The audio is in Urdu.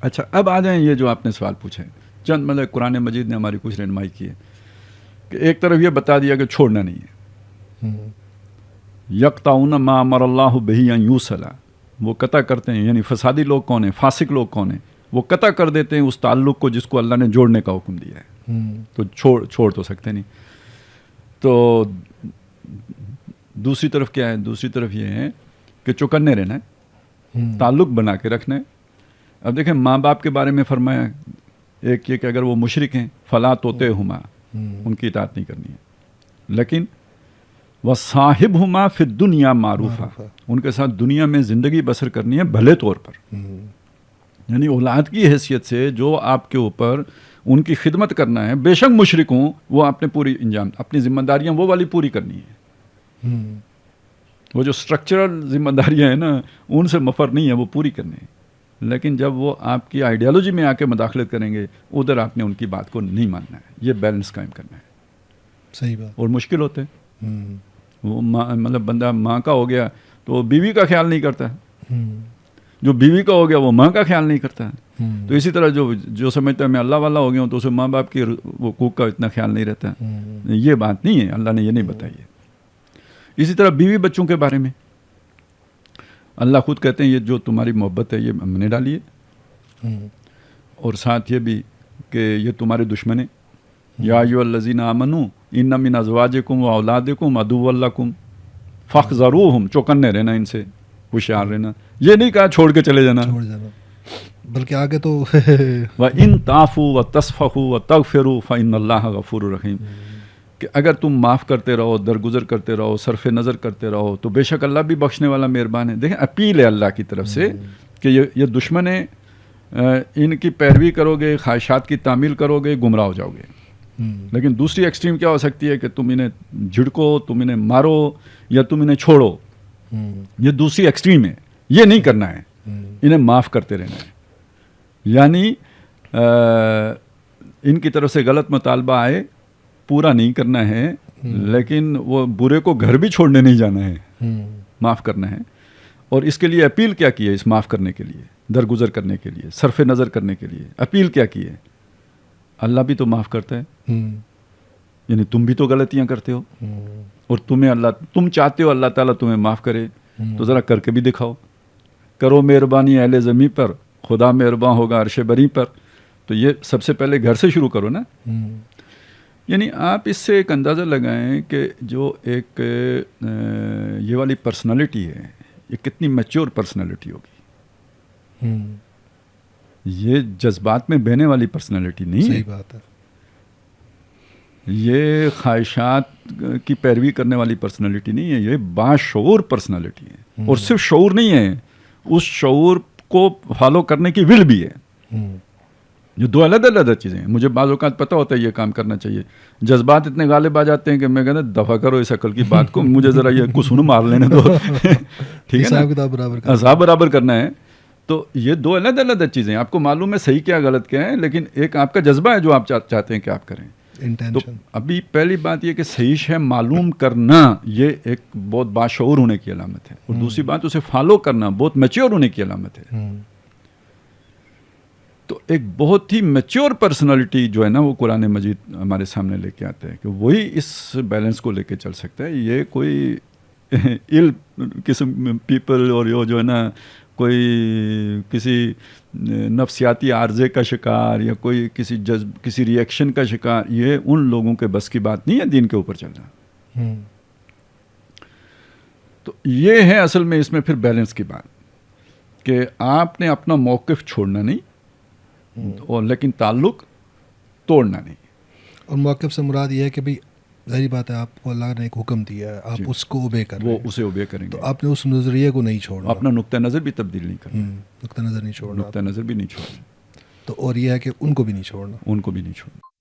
اچھا اب آ جائیں یہ جو آپ نے سوال پوچھے، چند مطلب قرآن مجید نے ہماری کچھ رہنمائی کی ہے کہ ایک طرف یہ بتا دیا کہ چھوڑنا نہیں ہے، یقطعون ما امر اللہ بہ ان یوصل، وہ قطع کرتے ہیں، یعنی فسادی لوگ کون ہیں، فاسق لوگ کون ہیں، وہ قطع کر دیتے ہیں اس تعلق کو جس کو اللہ نے جوڑنے کا حکم دیا ہے، تو چھوڑ تو سکتے نہیں۔ تو دوسری طرف کیا ہے، دوسری طرف یہ ہے کہ چوکنے رہنا ہے، تعلق بنا کے رکھنا ہے۔ اب دیکھیں ماں باپ کے بارے میں فرمایا ایک یہ کہ اگر وہ مشرک ہیں فلا طعہما، ان کی اطاعت نہیں کرنی ہے، لیکن وصاحبہما فی الدنیا معروفا، ان کے ساتھ دنیا میں زندگی بسر کرنی ہے بھلے طور پر، یعنی اولاد کی حیثیت سے جو آپ کے اوپر ان کی خدمت کرنا ہے، بے شک مشرک ہوں، وہ آپ نے پوری انجام، اپنی ذمہ داریاں وہ والی پوری کرنی ہے، وہ جو سٹرکچرل ذمہ داریاں ہیں نا ان سے مفر نہیں ہے، وہ پوری کرنی ہے۔ لیکن جب وہ آپ کی آئیڈیالوجی میں آ کے مداخلت کریں گے، ادھر آپ نے ان کی بات کو نہیں ماننا ہے، یہ بیلنس قائم کرنا ہے۔ صحیح بات۔ اور مشکل ہوتے ہیں، وہ مطلب بندہ ماں کا ہو گیا تو بیوی کا خیال نہیں کرتا، جو بیوی کا ہو گیا وہ ماں کا خیال نہیں کرتا۔ تو اسی طرح جو سمجھتا ہے میں اللہ والا ہو گیا ہوں تو اسے ماں باپ کی حقوق کا اتنا خیال نہیں رہتا۔ یہ بات نہیں ہے، اللہ نے یہ نہیں بتائی ہے۔ اسی طرح بیوی بچوں کے بارے میں اللہ خود کہتے ہیں یہ جو تمہاری محبت ہے یہ ہم نے ڈالی ہے، اور ساتھ یہ بھی کہ یہ تمہارے دشمن ہیں، یا ایھا الذین آمنوا ان من ازواجکم و اولادکم عدو لکم فاحذروہم، چوکنے رہنا ان سے، ہوشیار رہنا، یہ نہیں کہا چھوڑ کے چلے جانا، بلکہ آگے تو وَإِن تَعْفُوا وَتَصْفَحُوا وَتَغْفِرُوا فَإِنَّ اللَّهَ غَفُورٌ رَحِيمٌ، کہ اگر تم معاف کرتے رہو، درگزر کرتے رہو، صرف نظر کرتے رہو تو بے شک اللہ بھی بخشنے والا مہربان ہے۔ دیکھیں اپیل ہے اللہ کی طرف سے کہ یہ دشمن ہیں، ان کی پیروی کرو گے، خواہشات کی تعمیل کرو گے، گمراہ ہو جاؤ گے۔ لیکن دوسری ایکسٹریم کیا ہو سکتی ہے کہ تم انہیں جھڑکو، تم انہیں مارو، یا تم انہیں چھوڑو، یہ دوسری ایکسٹریم ہے، یہ نہیں کرنا ہے، انہیں معاف کرتے رہنا ہے۔ یعنی ان کی طرف سے غلط مطالبہ آئے پورا نہیں کرنا ہے، لیکن وہ برے کو گھر بھی چھوڑنے نہیں جانا ہے، معاف کرنا ہے۔ اور اس کے لیے اپیل کیا کی ہے، اس معاف کرنے کے لیے، درگزر کرنے کے لیے، صرف نظر کرنے کے لیے اپیل کیا کی ہے؟ اللہ بھی تو معاف کرتا ہے، یعنی تم بھی تو غلطیاں کرتے ہو، اور تم چاہتے ہو اللہ تعالیٰ تمہیں معاف کرے، تو ذرا کر کے بھی دکھاؤ، کرو مہربانی اہل زمیں پر، خدا مہربان ہوگا عرش بری پر۔ تو یہ سب سے پہلے گھر سے شروع کرو نا۔ یعنی آپ اس سے ایک اندازہ لگائیں کہ جو ایک یہ والی پرسنالٹی ہے یہ کتنی میچور پرسنالٹی ہوگی، یہ جذبات میں بہنے والی پرسنالٹی نہیں ہے۔ صحیح بات ہے۔ یہ خواہشات کی پیروی کرنے والی پرسنالٹی نہیں ہے، یہ باشعور پرسنالٹی ہے، اور صرف شعور نہیں ہے، اس شعور کو فالو کرنے کی ول بھی ہے۔ یہ دو علیحدہ علیحدہ چیزیں ہیں۔ مجھے بعض اوقات پتہ ہوتا ہے یہ کام کرنا چاہیے، جذبات اتنے غالب آ جاتے ہیں کہ میں کہتا دفع کرو اس عقل کی بات کو، مجھے ذرا یہ کسون مار لینے دو، ٹھیک ہے نا، حساب برابر کرنا ہے۔ تو یہ دو علیحدہ علیحدہ چیزیں ہیں، آپ کو معلوم ہے صحیح کیا غلط کیا ہے، لیکن ایک آپ کا جذبہ ہے جو آپ چاہتے ہیں کہ آپ کریں۔ تو ابھی پہلی بات یہ کہ صحیح ہے معلوم کرنا، یہ ایک بہت باشعور ہونے کی علامت ہے، اور دوسری بات اسے فالو کرنا بہت میچور ہونے کی علامت ہے۔ تو ایک بہت ہی میچور پرسنالٹی جو ہے نا وہ قرآن مجید ہمارے سامنے لے کے آتا ہے کہ وہی اس بیلنس کو لے کے چل سکتا ہے۔ یہ کوئی قسم پیپل اور یہ جو ہے نا کوئی کسی نفسیاتی عارضے کا شکار یا کوئی کسی ری ایکشن کا شکار، یہ ان لوگوں کے بس کی بات نہیں ہے دین کے اوپر چلنا۔ تو یہ ہے اصل میں اس میں پھر بیلنس کی بات کہ آپ نے اپنا موقف چھوڑنا نہیں، اور لیکن تعلق توڑنا نہیں۔ اور موقف سے مراد یہ ہے کہ بھئی ظاہری بات ہے آپ کو اللہ نے ایک حکم دیا ہے، آپ اس کو اوبے کر رہے ہیں، وہ اسے اوبے کریں گے، تو آپ نے اس نظریے کو نہیں چھوڑنا، اپنا نقطہ نظر بھی تبدیل نہیں کرنا، نقطہ نظر نہیں چھوڑنا، نقطہ نظر بھی نہیں چھوڑنا، تو اور یہ ہے کہ ان کو بھی نہیں چھوڑنا، ان کو بھی نہیں چھوڑنا۔